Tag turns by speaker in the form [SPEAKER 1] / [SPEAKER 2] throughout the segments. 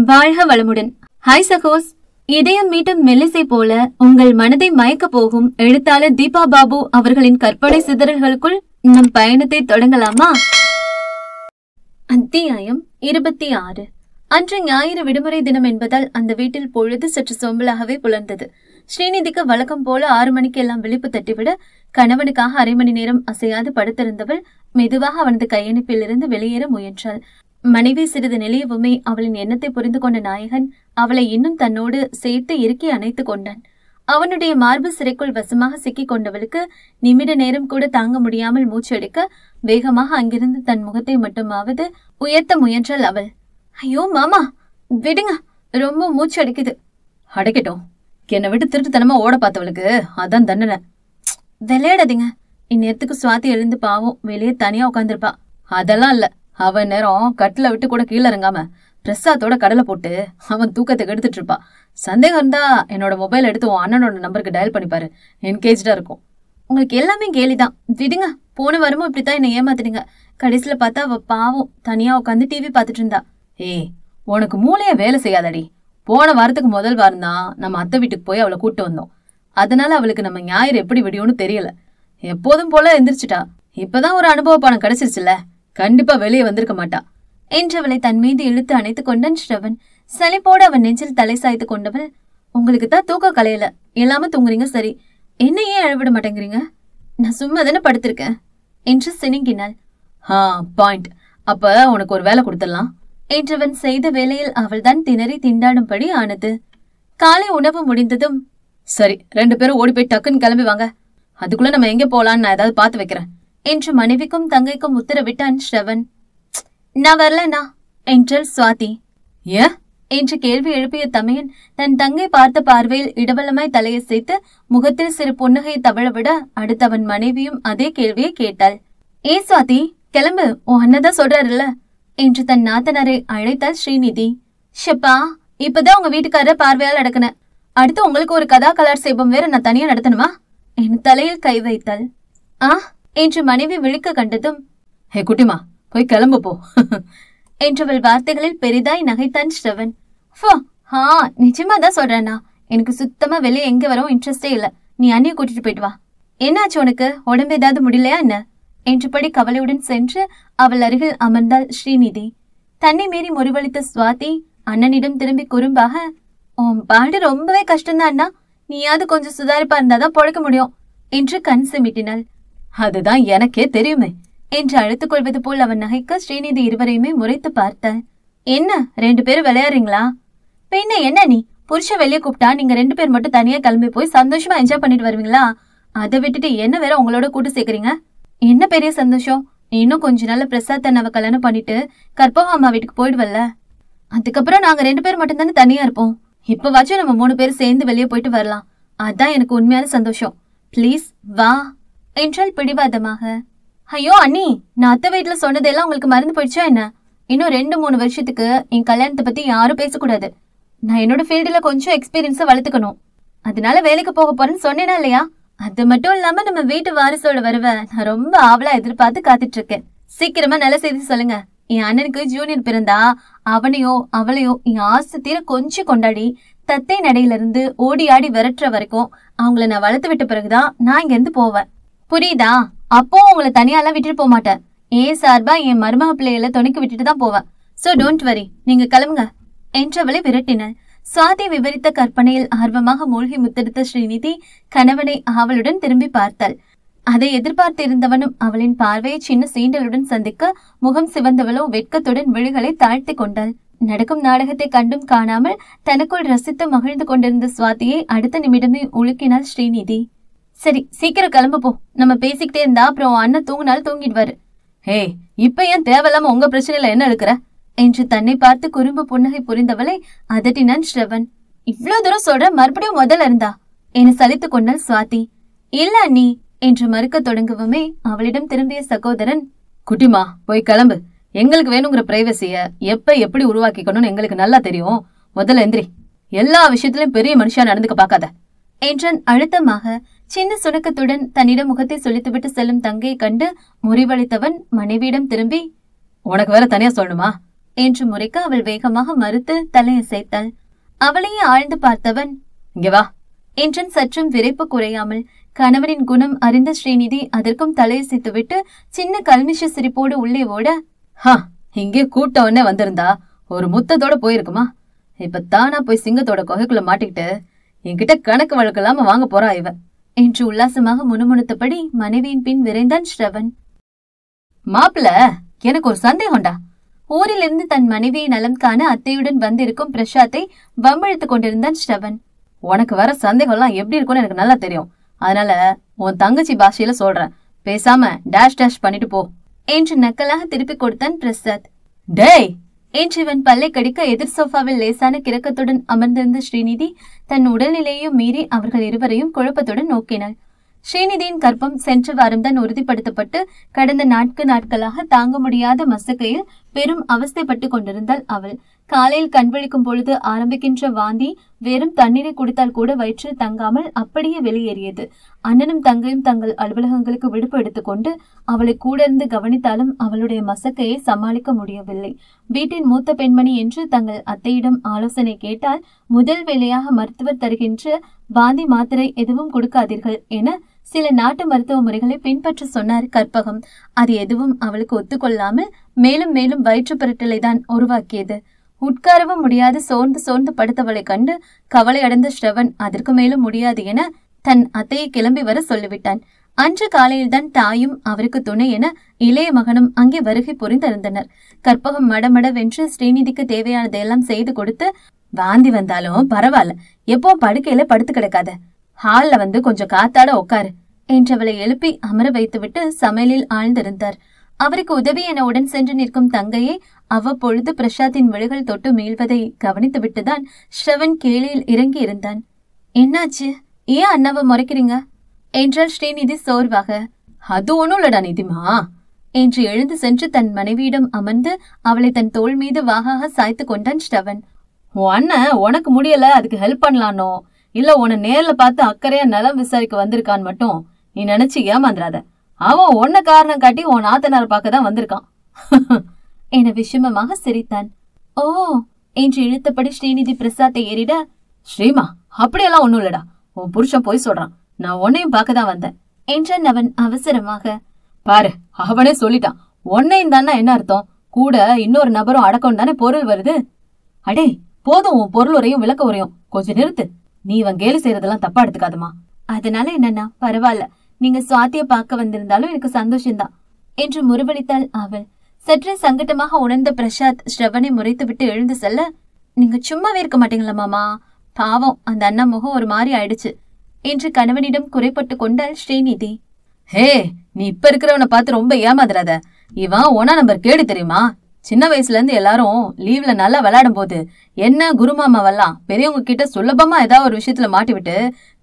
[SPEAKER 1] வாழ்க வளமுடன். ஹாய் சகோஸ். இதயம் மீட்டும் மெல்லிசை போல உங்கள் மனதை மயக்க போகும் எழுத்தாளர் தீபா பாபு அவர்களின் கற்பனை சிதறல்களுக்குள் நம் பயணத்தை தொடங்கலாமா? அத்தியாயம் 26. அன்று ஞாயிறு விடுமுறை தினம் என்பதால் அந்த வீட்டில் பொழுது சற்று சோம்பலாகவே புலர்ந்தது. ஸ்ரீநிதிக்கு வழக்கம் போல 6 மணிக்கு எல்லாம் விழிப்பு தட்டிவிட கணவனுக்காக அரை மணி நேரம் அசையாது படுத்திருந்தவள் மெதுவாக அவனது கையணைப்பில் இருந்து வெளியேற முயன்றாள். மனைவி சிறிது நெளியவுமே அவளின் எண்ணத்தை புரிந்து கொண்ட நாயகன் அவளை இன்னும் தன்னோடு சேர்த்து இறுக்கி அணைத்துக் கொண்டான். அவனுடைய மார்பு சிறைக்குள் வசமாக சிக்கிக் கொண்டவளுக்கு நிமிட நேரம் கூட தாங்க முடியாமல் மூச்செடுக்க வேகமாக அங்கிருந்து தன் முகத்தை மட்டுமாவது உயர்த்த முயன்றாள் அவள். ஐயோ மாமா, விடுங்க, ரொம்ப மூச்சடிக்குது. அடைக்கட்டும், என்னை விட்டு திருட்டுத்தனமா ஓட பார்த்தவளுக்கு அதான் தண்டனை. விளையாடாதீங்க. இந்நேரத்துக்கு சுவாதி எழுந்து பாவம் வெளியே தனியா உட்காந்துருப்பா. அதெல்லாம் இல்ல, அவன் நேரம் கட்டில விட்டு கூட கீழே இறங்காம பிரசாத்தோட கடலை போட்டு அவன் தூக்கத்தை கெடுத்துட்டு இருப்பா. சந்தேகம் இருந்தா என்னோட மொபைல் எடுத்து உன் அண்ணனோட நம்பருக்கு டயல் பண்ணிப்பாரு, என்கேஜா இருக்கும். உங்களுக்கு எல்லாமே கேலிதான், விடுங்க. போன வாரமும் இப்படித்தான் என்னை ஏமாத்திடுங்க. கடைசியில பார்த்தா அவ பாவம் தனியா உட்காந்து டிவி பார்த்துட்டு இருந்தா. ஏய், உனக்கு மூளைய வேலை செய்யாதடி. போன வாரத்துக்கு முதல் வாரம் தான் நம்ம அத்தை வீட்டுக்கு போய் அவளை கூட்டு வந்தோம். அதனால அவளுக்கு நம்ம ஞாயிறு எப்படி விடியும்னு தெரியல. எப்போதும் போல எந்திரிச்சிட்டா. இப்பதான் ஒரு அனுபவ பாடம் கிடைச்சிருச்சுல்ல, கண்டிப்பா வெளியே வந்திருக்க மாட்டா என்றவளை தன் மீது இழுத்து அணைத்துக் கொண்டான் ஸ்ரவன். சலிப்போடு அவன் நெஞ்சில் தலை சாய்த்து கொண்டவள், உங்களுக்கு தான் தூக்க கலையில, எல்லாம தூங்குறீங்க சரி, என்ன ஏன் அழவிட மாட்டேங்கிறீங்க? நான் சும்மா தானே படுத்திருக்கேன் என்று சினுங்கினாள். பாயிண்ட். அப்ப உனக்கு ஒரு வேலை கொடுத்துடலாம் என்றவன் செய்த வேலையில் அவள் தான் திணறி திண்டாடும்படி ஆனது. காலை உணவு முடிந்ததும், சரி 2 பேரும் ஓடி போய் டக்குன்னு கிளம்பி வாங்க, அதுக்குள்ள நம்ம எங்க போலான்னு நான் ஏதாவது பார்த்து வைக்கிறேன் என்று மனைவிக்கும் தங்கைக்கும் உத்தரவிட்டான் ஸ்ரவன். நான் வரலண்ணா என்றாள் சுவாதி. ஏன் என்று கேள்வி எழுப்பிய தமையன் தன் தங்கை பார்த்த பார்வையில் இடவலமாய் தலையை சேர்த்து முகத்தில் சிறு புன்னகையை தவழவிட அடுத்தவன் மனைவியும் அதே கேள்வியை கேட்டாள். ஏ சுவாதி, கிளம்பு, உன் அண்ணதான் சொல்றாருல்ல என்று தன் நாத்தனாரை அழைத்தாள் ஸ்ரீநிதி. ஷப்பா, இப்பதான் உங்க வீட்டுக்காரர் பார்வையால் நடக்கின, அடுத்து உங்களுக்கு ஒரு கதா கலாட்சேபம் வேற நான் தனியா நடத்தணுமா என் தலையில் கை வைத்தாள். என்று மனைவி விழிக்க கண்டதும், ஹே குட்டிமா, போய் கிளம்பு போ என்றவள் வார்த்தைகளில் பெரிதாய் நகைத்தான் ஸ்ரவன். நிஜமா தான் சொல்றேன்னா, எனக்கு சுத்தமா வெளியே எங்க வரவும் இன்ட்ரெஸ்டே இல்ல. நீ அண்ணியை கூட்டிட்டு போயிட்டு வா. என்னாச்சு உனக்கு, உடம்பு ஏதாவது முடியலையா என்ன என்றபடி கவலையுடன் சென்று அவள் அருகில் அமர்ந்தாள் ஸ்ரீநிதி. தன்னை மீறி முறிவளித்த சுவாதி அண்ணனிடம் திரும்பி குறும்பாக, உன் பாடு ரொம்பவே கஷ்டம்தான் அண்ணா, நீயாவது கொஞ்சம் சுதாரிப்பா இருந்தாதான் பொழைக்க முடியும் என்று கண் சிமிட்டினாள். அதுதான் எனக்கே தெரியுமே என்று அழுத்துக் கொள்வது போல் அவன் நகைக்க ஸ்ரீநிதி இருவரையுமே முறைத்து பார்த்தாள். என்ன 2 பேரும் விளையாடுறீங்களா? பின்ன என்ன, நீ புருஷ வெளியே கூப்பிட்டா நீங்க 2 பேர் மட்டும் தனியா கிளம்பி போய் சந்தோஷமா என்ஜாய் பண்ணிட்டு வருவீங்களா? அதை விட்டுட்டு என்ன வேற உங்களோட கூட்டு சேர்க்கறீங்க? என்ன பெரிய சந்தோஷம்? இன்னும் கொஞ்ச நாள்ல பிரசாத் அண்ணாவை கல்யாணம் பண்ணிட்டு கற்பகம் அம்மா வீட்டுக்கு போயிடுவல்ல, அதுக்கப்புறம் நாங்க 2 பேர் மட்டும் தானே தனியா இருப்போம். இப்பவாச்சும் நம்ம 3 பேரும் சேர்ந்து வெளியே போயிட்டு வரலாம். அதான் எனக்கு உண்மையான சந்தோஷம். பிளீஸ் வா என்றால் பிடிவாதமாக. ஐயோ அண்ணி, நான் அத்தை வீட்டுல சொன்னதெல்லாம் உங்களுக்கு மறந்து போயிடுச்சா என்ன? இன்னும் 2-3 வருஷத்துக்கு என் கல்யாணத்தை பத்தி யாரும் பேசக்கூடாது. நான் என்னோட ஃபீல்டுல கொஞ்சம் எக்ஸ்பீரியன்ஸை வளர்த்துக்கணும். அதனால வேலைக்கு போக போறேன்னு சொன்னேனா இல்லையா? அது மட்டும் இல்லாம நம்ம வீட்டு வாரிசோட வருவ நான் ரொம்ப ஆவலா எதிர்பார்த்து காத்துட்டு இருக்கேன். சீக்கிரமா நல்ல செய்தி சொல்லுங்க. என் அண்ணனுக்கு ஜூனியர் பிறந்தா அவனையோ அவளையோ என் ஆசை தீர கொஞ்சம் கொண்டாடி தத்தை நடையில இருந்து ஓடி ஆடி விரட்டுற வரைக்கும் அவங்கள நான் வளர்த்து விட்ட பிறகுதான் நான் இங்க இருந்து போவேன். புரியுதா? அப்போ உங்களை தனியாலாம் விட்டுட்டு போக மாட்டேன். ஏன் சார்பா என் மருமக பிள்ளைகளை துணைக்கு விட்டுட்டு தான் போவேன். சோ டோன்ட் வரி, நீங்க கிளம்புங்க என்றவளை விரட்டினாள். சுவாதி விவரித்த கற்பனையில் ஆர்வமாக மூழ்கி முத்தெடுத்த ஸ்ரீநிதி கணவனை ஆவலுடன் திரும்பி பார்த்தாள். அதை எதிர்பார்த்திருந்தவனும் அவளின் பார்வையை சின்ன சீண்டலுடன் சந்திக்க முகம் சிவந்தவளோ வெட்கத்துடன் விழிகளை தாழ்த்தி கொண்டாள். நடக்கும் நாடகத்தை கண்டும் காணாமல் தனக்குள் ரசித்து மகிழ்ந்து கொண்டிருந்த சுவாதியை அடுத்த நிமிடமே உலுக்கினாள் ஸ்ரீநிதி. சரி, சீக்கிரம் கிளம்பு போ. நம்ம பேசிக்கிட்டே இருந்தா அப்புறம் அண்ணன் தூங்கினாலும் தூங்கிடுவாரு. ஹே, இப்ப ஏன் தேவையில்லாம உங்க பிரச்சனையில என்ன எடுக்கிற என்று தன்னை பார்த்து குறும்பு புன்னகை புரிந்தவளை அதட்டினான் ஸ்ரவன். இவ்வளவு தூரம் சொல்ற, மறுபடியும் முதல்ல இருந்தா என சலித்து கொண்டாள் சுவாதி. இல்ல அண்ணி என்று மறுக்க தொடங்குவுமே அவளிடம் திரும்பிய சகோதரன், குட்டிமா போய் கிளம்பு. எங்களுக்கு வேணுங்கிற பிரைவசிய எப்ப எப்படி உருவாக்கிக்கணும்னு எங்களுக்கு நல்லா தெரியும். முதல்ல எந்திரி. எல்லா விஷயத்திலும் பெரிய மனுஷா நடந்துக்க பாக்காத என்றான் அழுத்தமாக. சின்ன சுணக்கத்துடன் தன்னிடம் முகத்தை சுழித்துவிட்டு செல்லும் தங்கையை கண்டு முறிவளித்தவன் மனைவியிடம் திரும்பி, உனக்கு வேற தனியா சொல்லணுமா என்று முறைக்க அவள் வேகமாக மறுத்து தலையசைத்தாள். அவளையே ஆழ்ந்து பார்த்தவன், இங்க வா என்றன் சற்றும் விரைப்பு குறையாமல். கணவனின் குணம் அறிந்த ஸ்ரீநிதி அதற்கும் தலையசைத்துவிட்டு சின்ன கல்மிஷ சிரிப்போடு உள்ளே ஓட, இங்கே கூட்டவனே வந்திருந்தா ஒரு முத்தத்தோட போயிருக்குமா? இப்ப தானா போய் சிங்கத்தோட குகைக்குள்ள மாட்டிக்கிட்டு என்கிட்ட கணக்கு வழக்கலாம வாங்க போறா இவ என்று உல்லாசமாக முணுமுணுத்தபடி மனைவியின் பின் விரைந்தான் ஸ்ரவன். மாப்பிள்ள, எனக்கு ஒரு சந்தேகம்டா. ஊரிலிருந்து தன் மனைவியை நலம் காண அத்தையுடன் வந்திருக்கும் பிரசாத்தை வம்பிழுத்து கொண்டிருந்தான் ஸ்ரவன். உனக்கு வர சந்தேகம்லாம் எப்படி இருக்கும்னு எனக்கு நல்லா தெரியும். அதனால உன் தங்கச்சி பாஷையில சொல்றேன், பேசாம டேஷ் டேஷ் பண்ணிட்டு போ என்று நக்கலாக திருப்பி கொடுத்தான் பிரசாத். டேய் என்று இவன் பல்லை கடிக்க எதிர் சோஃபாவில் லேசான கிறக்கத்துடன் அமர்ந்திருந்த ஸ்ரீநிதி தன் உடல்நிலையையும் மீறி அவர்கள் இருவரையும் குழப்பத்துடன் நோக்கினாள். ஸ்ரீநிதியின் கர்ப்பம் சென்ற வாரம்தான் உறுதிப்படுத்தப்பட்டு கடந்த நாட்களாக தாங்க முடியாத மசக்கையில் பெரும் அவஸ்தைப்பட்டு கொண்டிருந்தாள் அவள். காலையில் கண்விழிக்கும் பொழுது ஆரம்பிக்கின்ற வாந்தி வெறும் தண்ணீரை குடித்தால் கூட வயிற்றில் தங்காமல் அப்படியே வெளியேறியது. அண்ணனும் தங்கையும் தங்கள் அலுவலகங்களுக்கு விடுப்பு எடுத்துக்கொண்டு அவளை கூட இருந்து கவனித்தாலும் அவளுடைய மசக்கையை சமாளிக்க முடியவில்லை. வீட்டின் மூத்த பெண்மணி என்று தங்கள் அத்தையிடம் ஆலோசனை கேட்டால் முதல் வேளையாக மருத்துவர் தருகின்ற வாந்தி மாத்திரை எதுவும் கொடுக்காதீர்கள் என சில நாட்டு மருத்துவ முறைகளை பின்பற்ற சொன்னார் கற்பகம். அது எதுவும் அவளுக்கு ஒத்துக்கொள்ளாமல் மேலும் மேலும் வயிற்று புரட்டலை தான் உருவாக்கியது. உட்காரவும் முடியாது சோர்ந்து படுத்தவளை கண்டு கவலை அடைந்த ஸ்ரவன் அதற்கு மேலும் முடியாது என தன் அத்தையை கிளம்பி வர சொல்லிவிட்டான். அன்று காலையில்தான் தாயும் அவருக்கு துணை என இளைய மகனும் அங்கே வருகை புரிந்திருந்தனர். கற்பகம் மடமடவென்று ஸ்ரீநிதிக்கு தேவையானதையெல்லாம் செய்து கொடுத்து, வாந்தி வந்தாலும் பரவாயில்ல, எப்போ படுக்கையில படுத்து கிடக்காத, ஹால்ல வந்து கொஞ்சம் காத்தாட உட்காரு என்றவளை எழுப்பி அமர வைத்துவிட்டு சமையலில் ஆழ்ந்திருந்தார். அவருக்கு உதவி என உடன் சென்று நிற்கும் தங்கையை அவ்வப்பொழுது பிரசாத்தின் விழிகள் தொட்டு மீள்வதை கவனித்து விட்டுதான் ஸ்ரவன் கேளியில் இறங்கி இருந்தான். என்னாச்சு, ஏன் அண்ணாவை முறைக்கிறீங்க என்றாள் ஸ்ரீநிதி சோர்வாக. அது ஒண்ணும் இல்லடா நிதிமா என்று எழுந்து சென்று தன் மனைவியிடம் அமர்ந்து அவளை தன் தோள் மீது வாகாக சாய்த்து கொண்டான் ஸ்ரவன். உன் அண்ணன் உனக்கு முடியல, அதுக்கு ஹெல்ப் பண்ணலானோ இல்ல உன்னை நேர்ல பார்த்து அக்கறையா நலம் விசாரிக்க வந்திருக்கான்னு மட்டும் நீ நினைச்சு ஏமாந்துராத. அவன் உன்ன காரணம் காட்டி உன் நாத்தனார் பார்க்கதான் வந்திருக்கான் என விஷமமாக சிரித்தான். ஓ என்று இழுத்தபடி ஸ்ரீநிதி பிரசாத்தை ஏறிட, ஸ்ரீமா அப்படியெல்லாம் ஒண்ணும் இல்லடா, உன் புருஷன் போய் சொல்றான், நான் உன்னையும் பார்க்கதான் வந்தேன் என்றான் அவன் அவசரமாக. பாரு, அவனே சொல்லிட்டான், உன்னையும் தானா என்ன அர்த்தம், கூட இன்னொரு நபரும் அடக்கம் தானே பொருள் வருது. அடே போதும், உன் பொருள் உரையும் விளக்க உரையும் கொஞ்சம் நிறுத்து. நீ இவன் கேலி செய்யறதெல்லாம் தப்பா எடுத்துக்காதமா. அதனால என்னன்னா பரவாயில்ல, நீங்க சுவாத்திய பார்க்க வந்திருந்தாலும் எனக்கு சந்தோஷம்தான் என்று முறுவலித்தாள் அவள். சற்றே சங்கட்டமாக உணர்ந்த பிரசாத் ஸ்ரவனை முறைத்து விட்டு எழுந்து செல்ல, நீங்க சும்மாவே இருக்க மாட்டீங்களா மாமா, பாவம் அந்த அண்ணா முகம் ஒரு மாதிரி ஆயிடுச்சு என்று கணவனிடம் குறைப்பட்டு கொண்டாள் ஸ்ரீநிதி. ஹே, நீ இப்ப இருக்கிறவனை பார்த்து ரொம்ப ஏமாதுறாத, இவன் ஒன்னா நம்பர் கேடு தெரியுமா. சின்ன வயசுல இருந்து எல்லாரும் லீவ்ல நல்லா விளையாடும் போது என்ன குருமாமாவெல்லாம் பெரியவங்க கிட்ட சுலபமா ஏதாவது ஒரு விஷயத்துல மாட்டி விட்டு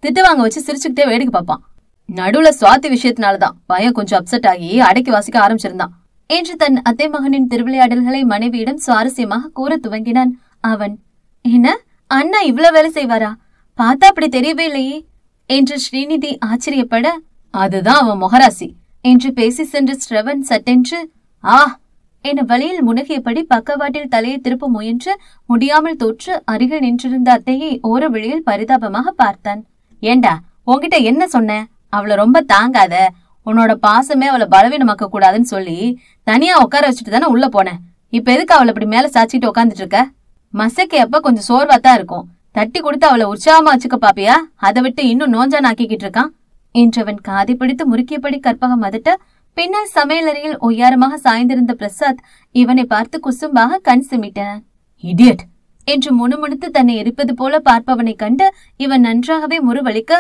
[SPEAKER 1] திட்டு வாங்க வச்சு சிரிச்சுக்கிட்டே வேடிக்கை பார்ப்பான். நடுவுல சுவாதி விஷயத்தினாலதான் பையன் கொஞ்சம் அப்செட் ஆகி அடக்கி வாசிக்க ஆரம்பிச்சிருந்தான் என்று தன் அத்தை மகனின் திருவிளையாடல்களை மனைவியிடம் சுவாரஸ்யமாக கூற துவங்கினான் அவன். என்ன அண்ணா இவ்வளவு வேலை செய்வாரா, பார்த்தா அப்படி தெரியவே இல்லையே என்று ஸ்ரீநிதி ஆச்சரியப்பட, அதுதான் அவன் மொகராசி என்று பேசி சென்ற ஸ்ரவன் சட்டென்று ஆ என வழியில் முனகியபடி பக்கவாட்டில் தலையை திருப்ப முயன்று முடியாமல் தோற்று அருகில் நின்றிருந்த அத்தையை ஓர வழியில் பரிதாபமாக பார்த்தான். ஏண்டா உன்கிட்ட என்ன சொன்ன, அவளை ரொம்ப தாங்காத, உன்னோட பாசமே அவளை பலவீனமாக்க கூடாதுன்னு சொல்லி தனியா உட்கார வச்சுட்டு தானே உள்ள போனேன். இப்ப எதுக்கு அவளை இப்படி மேல சாச்சிட்டு உட்காந்துட்டு இருக்க? மசக்கே அப்ப கொஞ்சம் சோர்வாத்தான் இருக்கும், தட்டி கொடுத்து அவளை உற்சாகமா வச்சுக்க பாப்பியா, அதை விட்டு இன்னும் நோஞ்சான் ஆக்கிக்கிட்டு இருக்கான் என்றவன் காதை பிடித்து முறுக்கியபடி கற்பகம் அதட்ட, பின்னால் சமையலறையில் ஒய்யாரமாக சாய்ந்திருந்த பிரசாத் இவனை பார்த்து குசும்பாக கண் சிமிட்டான். இடியட் என்று முணுமுணுத்து தன்னை எரிப்பது போல பார்ப்பவனை கண்டு இவன் நன்றாகவே முறுவலிக்க,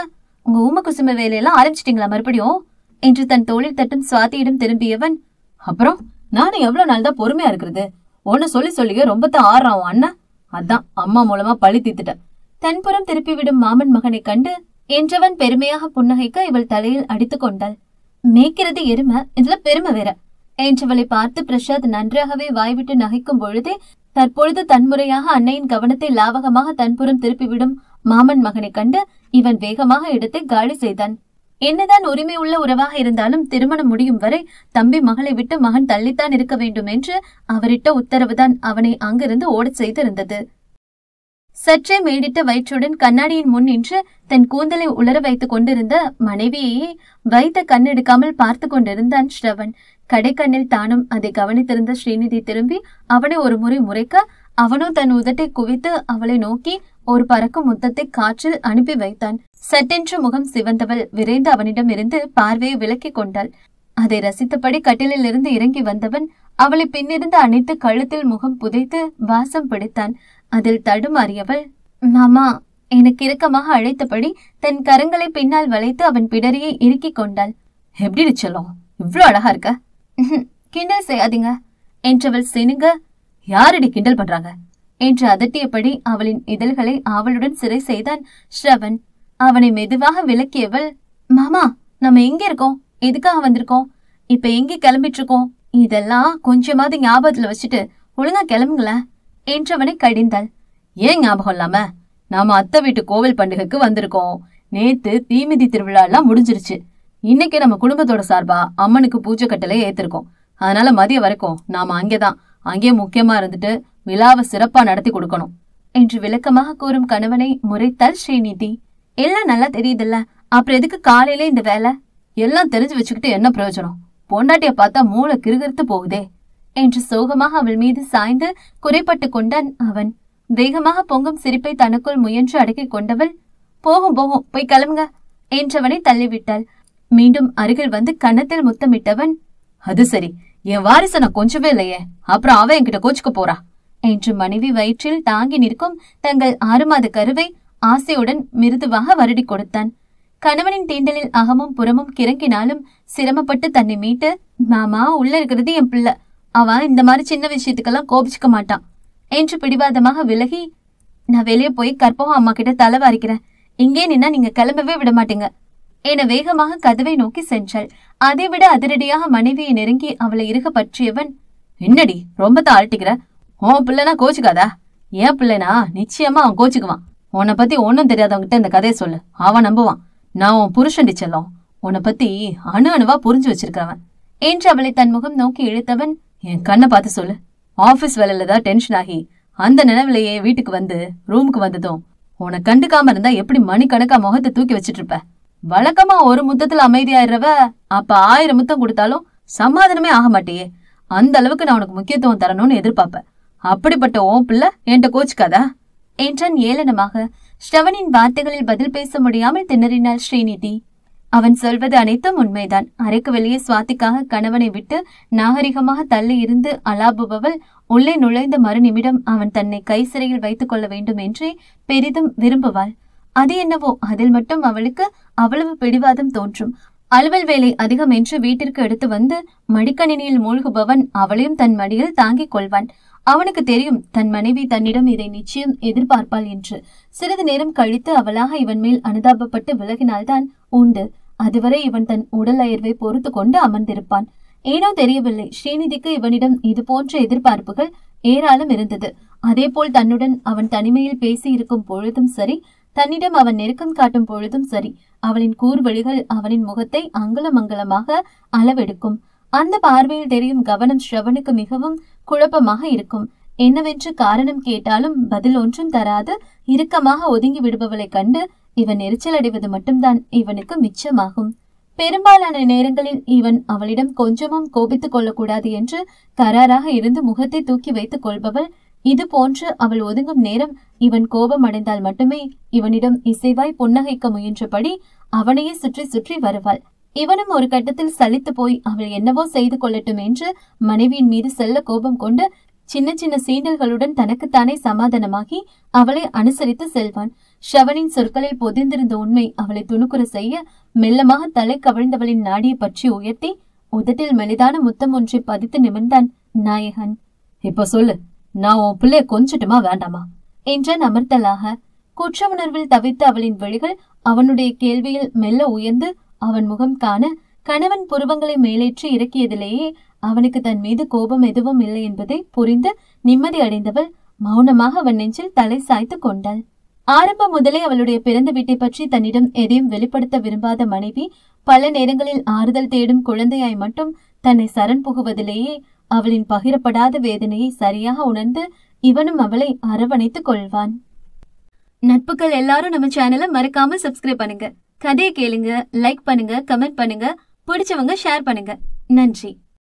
[SPEAKER 1] உங்க ஊம குசும வேலையெல்லாம் ஆரம்பிச்சிட்டீங்களா மறுபடியும் என்று தன் தோளில் தட்டும் சுவாதியிடம் திரும்பியவன். அப்புறம் நானும் எவ்வளவு நாள் தான் பொறுமையா இருக்கிறது, ஒன்னு சொல்லி சொல்லியே ரொம்ப தான் ஆடுறான் அண்ணா, அதான் அம்மா மூலமா பழி தீத்துட்ட. தன்புறம் திருப்பிவிடும் மாமன் மகனை கண்டு என்றவன் பெருமையாக புன்னகைக்க இவள் தலையில் அடித்து கொண்டாள். மேய்க்கிறது எருமை, இதுல பெருமை வேற என்றவளை பார்த்து பிரசாத் நன்றாகவே வாய்விட்டு நகைக்கும் பொழுதே தற்பொழுது தன்முறையாக அன்னையின் கவனத்தை லாவகமாக தன்புறம் திருப்பிவிடும் மாமன் மகனை கண்டு இவன் வேகமாக இடத்தை காலி செய்தான். என்னதான் உரிமை உள்ள உறவாக இருந்தாலும் திருமணம் முடியும் வரை தம்பி மகளை விட்டு மகன் தள்ளித்தான் இருக்க வேண்டும் என்று அவரிட்ட உத்தரவுதான் அவனை அங்கிருந்து ஓடச் செய்திருந்தது. சற்றே மேடிட்ட வயிற்றுடன் கண்ணாடியின் முன் நின்று தன் கூந்தலை உலர வைத்துக் கொண்டிருந்த மனைவியையே வைத்த கண்ணெடுக்காமல் பார்த்து கொண்டிருந்தான் ஸ்ரவன். கடைக்கண்ணில் தானும் அதை கவனித்திருந்த ஸ்ரீநிதி திரும்பி அவனை ஒரு முறை முறைக்க அவனோ தன் உதட்டை குவித்து அவளை நோக்கி ஒரு பறக்கும் முத்தத்தை காற்றில் அனுப்பி வைத்தான். சட்டென்று முகம் சிவந்தவள் விரைந்து அவனிடம் இருந்து பார்வையை விலக்கிக் கொண்டாள். அதை ரசித்தபடி கட்டிலில் இருந்து இறங்கி வந்தவன் அவளை பின்னிருந்து அணைத்து கழுத்தில் முகம் புதைத்து வாசம் பிடித்தான். அதில் தடுமாறியவள், மாமா எனக்கு இறுக்கமாக அழைத்தபடி தன் கரங்களை பின்னால் வளைத்து அவன் பிடரியை இறுக்கிக் கொண்டாள்.
[SPEAKER 2] எப்படி செல்லும், இவ்வளவு அழகா இருக்க?
[SPEAKER 1] கிண்டல் செய்யாதீங்க என்றவள் சினுங்க.
[SPEAKER 2] யாரடி கிண்டல் பண்றாங்க
[SPEAKER 1] என்று அதட்டியபடி அவளின் இதழ்களை அவளுடன் சிறை செய்தான் ஸ்ரவன். அவனை மெதுவாக விலக்கியவள், மாமா நம்ம எங்க இருக்கோம், எதுக்காக வந்திருக்கோம், இப்ப எங்க கிளம்பிட்டு இருக்கோம், இதெல்லாம் கொஞ்சமாவது ஞாபகத்துல வச்சுட்டு ஒழுங்கா கிளம்புங்களேன் என்றவனை கடிந்தாள்.
[SPEAKER 2] ஏன் ஞாபகம் இல்லாம? நாம அத்தை வீட்டு கோவில் பண்டிகைக்கு வந்திருக்கோம். நேத்து தீமிதி திருவிழா எல்லாம் முடிஞ்சிருச்சு. இன்னைக்கு நம்ம குடும்பத்தோட சார்பா அம்மனுக்கு பூஜை கட்டளை ஏத்திருக்கோம். அதனால மதியம் வரைக்கும் நாம அங்கே முக்கியமா இருந்துட்டு விழாவை சிறப்பா நடத்தி கொடுக்கணும்
[SPEAKER 1] என்று விளக்கமாக கூறும் கணவனை முறைத்தாள் ஸ்ரீநிதி. எல்லாம் நல்லா தெரியுதுல்ல, அப்புறம் எதுக்கு காலையில இந்த வேலை?
[SPEAKER 2] எல்லாம் தெரிஞ்சு வச்சுக்கிட்டு என்ன பிரயோஜனம்? பொண்டாட்டிய பார்த்தா மூளை கிறுகிறுத்து போகுதே
[SPEAKER 1] என்று சோகமாக அவள் மீது சாய்ந்து குறைப்பட்டு கொண்டான் அவன். வேகமாக பொங்கும் சிரிப்பை தனக்குள் முயன்று அடக்கிக் கொண்டவள், போகும் போகும் போய் கிளம்புங்க என்றவனை தள்ளிவிட்டாள். மீண்டும் அருகில் வந்து கன்னத்தில் முத்தமிட்டவன்,
[SPEAKER 2] அது சரி, என் வாரிசை நான் கொஞ்சவே இல்லையே, அப்புறம் அவன் என்கிட்ட கோச்சுக்க போறா
[SPEAKER 1] என்று மனைவி வயிற்றில் தாங்கி நிற்கும் தங்கள் 6 மாத கருவை ஆசையுடன் மிருதுவாக வருடி கொடுத்தான். கணவனின் தீண்டலில் அகமும் புறமும் கிறங்கினாலும் சிரமப்பட்டு தன்னை மீட்டு, மாமா உள்ள இருக்கிறது என் பிள்ளை, அவன் இந்த மாதிரி சின்ன விஷயத்துக்கெல்லாம் கோபிச்சுக்க மாட்டான் என்று பிடிவாதமாக விலகி, நான் வெளியே போய் கற்பகம் அம்மா கிட்ட தலை வாரிக்கிறேன், இங்கே நின்னா நீங்க கிளம்பவே விட மாட்டீங்க என வேகமாக கதவை நோக்கி சென்றாள். அதைவிட அதிரடியாக மனைவியை நெருங்கி அவளை இறுக பற்றியவன்,
[SPEAKER 2] என்னடி ரொம்ப தான் ஆழ்த்திக்கிற? உன் பிள்ளைனா கோச்சுக்காதா? ஏன் பிள்ளைனா நிச்சயமா அவன் கோச்சுக்குவான். உன்னை பத்தி ஒன்னும் தெரியாதவங்கிட்ட இந்த கதையை சொல்லு, அவன் நம்புவான். நான் உன் புருஷன் செல்லம், உன்னை பத்தி அணு அணுவா புரிஞ்சு வச்சிருக்கிறவன்
[SPEAKER 1] என்று அவளை தன் முகம் நோக்கி இழுத்தவன்,
[SPEAKER 2] என் கண்ணை பார்த்து சொல்லு. ஆபீஸ் வேலையில தான் டென்ஷன் ஆகி அந்த நினைவிலேயே வீட்டுக்கு வந்து ரூமுக்கு வந்ததும் உன்னை கண்டுக்காம இருந்தா எப்படி மணிக்கணக்கா முகத்தை தூக்கி வச்சிட்டு இருப்ப? வழக்கமா ஒரு முத்தத்துல அமைதியாயிரவ அப்ப 1000 முத்தம் கொடுத்தாலும் சமாதானமே ஆக மாட்டியே. அந்த அளவுக்கு நான் உனக்கு முக்கியத்துவம் தரணும்னு எதிர்பார்ப்ப. அப்படிப்பட்ட ஓன் பிள்ளை என்கிட்ட கோச்சுக்காதா
[SPEAKER 1] என்றான் ஏளனமாக. ஸ்ரவனின் வார்த்தைகளில் பதில் பேச முடியாமல் திணறினாள் ஸ்ரீநிதி. அவன் சொல்வது அனைத்தும் உண்மைதான். அறைக்கு வெளியே சுவாதிக்காக கணவனை விட்டு நாகரிகமாக தள்ளி இருந்து அலாபுபவள் உள்ளே நுழைந்த மறு நிமிடம் அவன் தன்னை கை சிறையில் வைத்துக் கொள்ள வேண்டும் என்றே பெரிதும் விரும்புவாள். அது என்னவோ அதில் மட்டும் அவளுக்கு அவ்வளவு பிடிவாதம் தோன்றும். அலுவல் வேலை அதிகம் என்று வீட்டிற்கு எடுத்து வந்து மடிக்கணினியில் மூழ்குபவன் அவளையும் தன் மடியில் தாங்கிக் கொள்வான். அவனுக்கு தெரியும் தன் மனைவி தன்னிடம் இதை நிச்சயம் எதிர்பார்ப்பாள் என்று. சிறிது நேரம் கழித்து அவளாக இவன் மேல் அனுதாபப்பட்டு விலகினால்தான் உண்டு. அதுவரை இவன் தன் உடல் அயர்வை பொறுத்து கொண்டு அமர்ந்திருப்பான். ஏனோ தெரியவில்லை, ஸ்ரீநிதிக்கு இவனிடம் இது போன்ற எதிர்பார்ப்புகள் ஏராளம் இருந்தது. அதேபோல் தன்னுடன் அவன் தனிமையில் பேசி இருக்கும் பொழுதும் சரி, தன்னிடம் அவன் நெருக்கம் காட்டும் பொழுதும் சரி, அவளின் கூர்வழிகள் அவனின் முகத்தை அங்கலமங்கலமாக அளவெடுக்கும். அந்த பார்வையில் தெரியும் கவனம் ஸ்ரவனுக்கு மிகவும் குழப்பமாக இருக்கும். என்னவென்று காரணம் கேட்டாலும் பதில் ஒன்றும் தராது இறுக்கமாக ஒதுங்கி விடுபவளை கண்டு இவன் எரிச்சல் அடைவது மட்டும்தான் இவனுக்கு மிச்சமாகும். பெரும்பாலான நேரங்களில் இவன் அவளிடம் கொஞ்சமும் கோபித்துக் கொள்ளக்கூடாது என்று கராராக இருந்து முகத்தை தூக்கி வைத்துக் கொள்பவள். இது போன்று அவள் ஒதுங்கும் நேரம் இவன் கோபம் அடைந்தால் மட்டுமே இவனிடம் இசைவாய் புன்னகைக்க முயன்றபடி அவனையே சுற்றி சுற்றி வருவாள். இவனும் ஒரு கட்டத்தில் சலித்து போய் அவள் என்னவோ செய்து கொள்ளட்டும் என்று மனைவியின் மீது செல்ல கோபம் கொண்டு சின்ன சின்ன சீண்டல்களுடன் தனக்குத்தானே சமாதானமாகி அவளை அனுசரித்து செல்வான். ஸ்ரவனின் சொற்களில் பொதிந்திருந்த உண்மை அவளை துணுக்குற செய்ய மெல்லமாக தலை கவிழ்ந்தவளின் நாடியை பற்றி உயர்த்தி உதட்டில் மெலிதான முத்தம் ஒன்றை பதித்து நிமிர்ந்தான் நாயகன்.
[SPEAKER 2] இப்ப சொல்லு, நான் உன் பிள்ளைய கொஞ்சட்டுமா வேண்டாமா
[SPEAKER 1] என்றான் அமர்த்தலாக. குற்ற உணர்வில் தவித்த அவளின் விழிகள் அவனுடைய கேள்வியில் மெல்ல உயர்ந்து அவன் முகம் காண கணவன் புருவங்களை மேலேற்றி இறக்கியதிலேயே அவனுக்கு தன் மீது கோபம் எதுவும் இல்லை என்பதை புரிந்து நிம்மதி அடைந்தவள் மௌனமாக அவன் நெஞ்சில் தலை சாய்த்து கொண்டாள். ஆரம்பம் முதலே அவளுடைய பிறந்த வீட்டை பற்றி தன்னிடம் எதையும் வெளிப்படுத்த விரும்பாத மனைவி பல நேரங்களில் ஆறுதல் தேடும் குழந்தையாய் மட்டும் தன்னை சரண் புகுவதிலேயே அவளின் பகிரப்படாத வேதனையை சரியாக உணர்ந்து இவனும் அவளை அரவணைத்துக் கொள்வான். நட்புகள் எல்லாரும் நம்ம சேனலை மறக்காம சப்ஸ்கிரைப் பண்ணுங்க. கதையை கேளுங்க, லைக் பண்ணுங்க, கமெண்ட் பண்ணுங்க, பிடிச்சவங்க ஷேர் பண்ணுங்க. நன்றி.